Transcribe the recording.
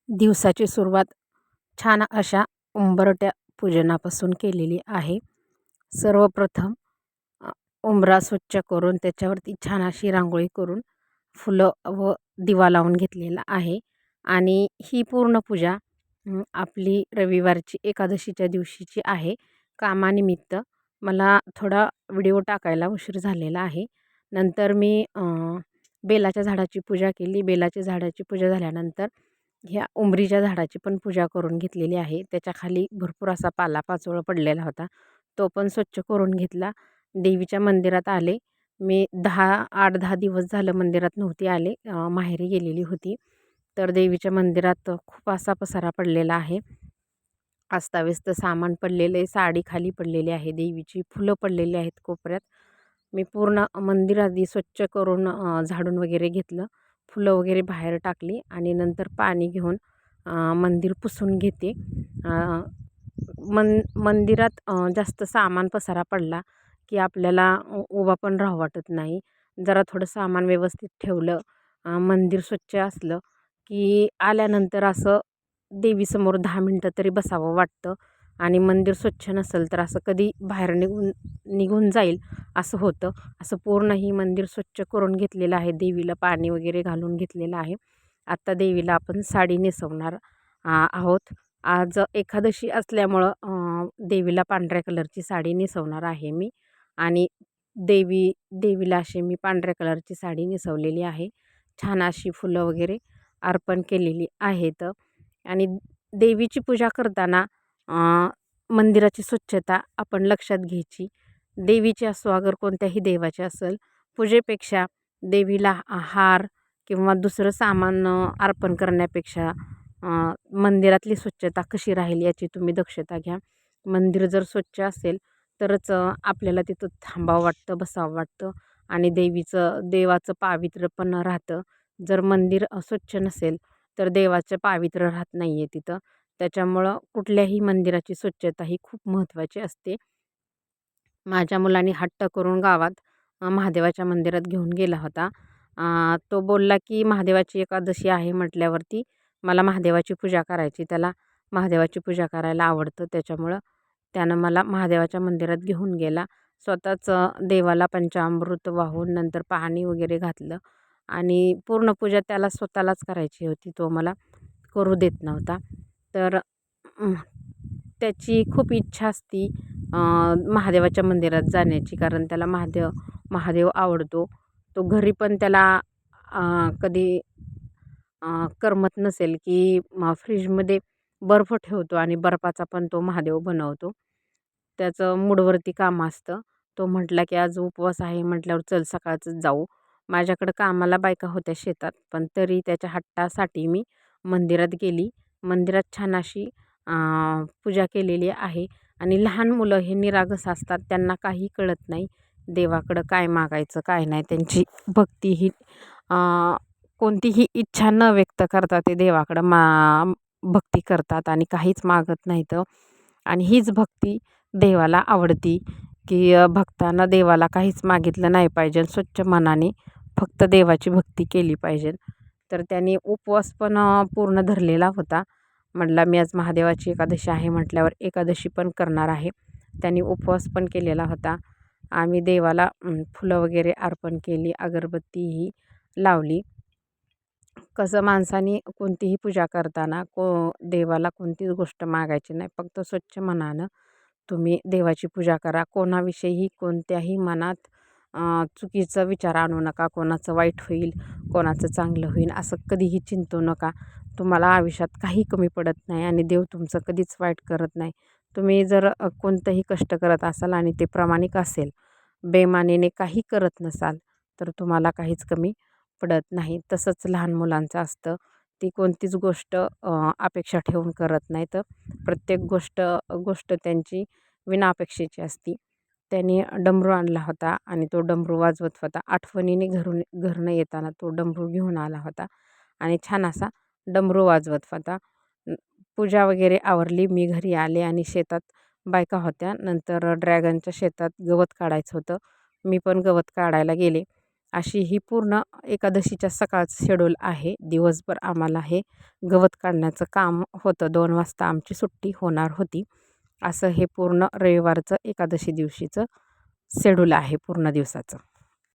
दिवसाची सुरुवात छान अशा उंबरट्या पूजनापासून केलेली आहे. सर्वप्रथम अ, उंबरा स्वच्छ करून त्याच्यावरती छान अशी रांगोळी करून फुलं व दिवा लावून घेतलेला आहे. आणि ही पूर्ण पूजा आपली रविवारची एकादशीच्या दिवशीची आहे. कामानिमित्त मला थोडा व्हिडिओ टाकायला उशीर झालेला आहे. नंतर मी बेलाच्या झाडाची पूजा केली. बेलाच्या झाडाची पूजा झाल्यानंतर ह्या उंबरीच्या झाडाची पण पूजा करून घेतलेली आहे. त्याच्याखाली भरपूर असा पालापाचोळा पडलेला होता. तो पण स्वच्छ करून घेतला. देवीच्या मंदिरात आले. मी 8-10 दिवस झालं मंदिरात नव्हती आले. माहेरी गेलेली होती. तर देवीच्या मंदिरात खूप असा पसारा पडलेला आहे. अस्ताव्यस्त सामान पडलेलं आहे. साडी खाली पडलेली आहे देवीची. फुलं पडलेली आहेत कोपऱ्यात. मी पूर्ण मंदिर आधी स्वच्छ करून झाडून वगैरे घेतलं. फुलं वगैरे बाहेर टाकली आणि नंतर पाणी घेऊन मंदिर पुसून घेते. अ, मंदिरात जास्त सामान पसारा पडला की आपल्याला उभा पण राहू वाटत नाही. जरा थोडं सामान व्यवस्थित ठेवलं, मंदिर स्वच्छ असलं की आल्यानंतर असं देवीसमोर 10 मिनटं तरी बसावं वाटतं. आणि मंदिर स्वच्छ नसेल तर असं कधी बाहेर निघून जाईल असं होतं. असं पूर्ण ही मंदिर स्वच्छ करून घेतलेलं आहे. देवीला पाणी वगैरे घालून घेतलेलं आहे. आत्ता देवीला आपण साडी नेसवणार आहोत. आज एकादशी असल्यामुळं देवीला पांढऱ्या कलरची साडी नेसवणार आहे मी. आणि देवीला अशी मी पांढऱ्या कलरची साडी नेसवलेली आहे. छान अशी फुलं वगैरे अर्पण केलेली आहेत. आणि देवीची पूजा करताना मंदिराची स्वच्छता आपण लक्षात घ्यायची. देवीची असो अगर कोणत्याही देवाची असेल, पूजेपेक्षा देवीला हार किंवा दुसरं सामान अर्पण करण्यापेक्षा मंदिरातली स्वच्छता कशी राहील याची तुम्ही दक्षता घ्या. मंदिर जर स्वच्छ असेल तरच आपल्याला तिथं थांबावं वाटतं, बसावं वाटतं आणि देवाचं पावित्र्य पण राहतं. जर मंदिर स्वच्छ नसेल तर देवाचं पावित्र्य राहत नाही आहे तिथं. त्याच्यामुळं कुठल्याही मंदिराची स्वच्छता ही खूप महत्त्वाची असते. माझ्या मुलांनी हट्ट करून गावात महादेवाच्या मंदिरात घेऊन गेला होता. तो बोलला की महादेवाची एकादशी आहे म्हटल्यावरती मला महादेवाची पूजा करायची. त्याला महादेवाची पूजा करायला आवडतं. त्याच्यामुळं त्यानं मला महादेवाच्या मंदिरात घेऊन गेला. स्वतःच देवाला पंचामृत वाहून नंतर पाणी वगैरे घातलं आणि पूर्ण पूजा त्याला स्वतःलाच करायची होती. तो मला करू देत नव्हता. तर त्याची खूप इच्छा असती महादेवाच्या मंदिरात जाण्याची, कारण त्याला महादेव आवडतो. तो घरी पण त्याला कधी करमत नसेल की फ्रीजमध्ये बर्फ ठेवतो आणि बर्फाचा पण तो महादेव बनवतो. त्याचं मूडवरती काम असतं. तो म्हटला की आज उपवास आहे म्हटल्यावर चल सकाळचंच जाऊ. माझ्याकडं कामाला बायका होत्या शेतात, पण तरी त्याच्या हट्टासाठी मी मंदिरात गेली. मंदिरात छान अशी पूजा केलेली आहे. आणि लहान मुलं हे निरागस असतात. त्यांना काही कळत नाही देवाकडं काय मागायचं काय नाही. त्यांची भक्ती ही कोणतीही इच्छा न व्यक्त करता ते देवाकडं भक्ती करतात आणि काहीच मागत नाहीत. आणि हीच भक्ती देवाला आवडती की भक्तांना देवाला काहीच मागितलं नाही पाहिजे. स्वच्छ मनाने फक्त देवाची भक्ती केली पाहिजे. तर त्याने उपवास पण पूर्ण धरलेला होता. म्हटला मी आज महादेवाची एकादशी आहे म्हटल्यावर एकादशी पण करणार आहे. त्यांनी उपवास पण केलेला होता. आम्ही देवाला फुलं वगैरे अर्पण केली, अगरबत्तीही लावली. कसं माणसाने कोणतीही पूजा करताना देवाला कोणतीच गोष्ट मागायची नाही. फक्त स्वच्छ मनानं तुम्ही देवाची पूजा करा. कोणाविषयीही कोणत्याही मनात चुकीचा विचार आणू नका. कोणाचं वाईट होईल, कोणाचं चांगलं होईल असं कधीही चिंतू नका. तुम्हाला आयुष्यात काही कमी पडत नाही आणि देव तुमचं कधीच वाईट करत नाही. तुम्ही जर कोणतंही कष्ट करत असाल आणि ते प्रामाणिक असेल, बेमानीने काही करत नसाल, तर तुम्हाला काहीच कमी पडत नाही. तसंच लहान मुलांचं असतं. ती कोणतीच गोष्ट अपेक्षा ठेवून करत नाही. तर प्रत्येक गोष्ट त्यांची विना असती. त्याने डमरू आणला होता आणि तो डमरू वाजवत होता. आठवणीने घरनं येताना तो डमरू घेऊन आला होता आणि छान असा डमरू वाजवत होता. पूजा वगैरे आवरली. मी घरी आले आणि शेतात बायका होत्या. नंतर ड्रॅगनच्या शेतात गवत काढायचं होतं. मी पण गवत काढायला गेले अशी ही पूर्ण एकादशीच्या सकाळचं शेड्यूल आहे. दिवसभर आम्हाला हे गवत काढण्याचं काम होतं. 2 वाजता आमची सुट्टी होणार होती. असं हे पूर्ण रविवारचं एकादशी दिवशीचं शेड्यूल आहे पूर्ण दिवसाचं.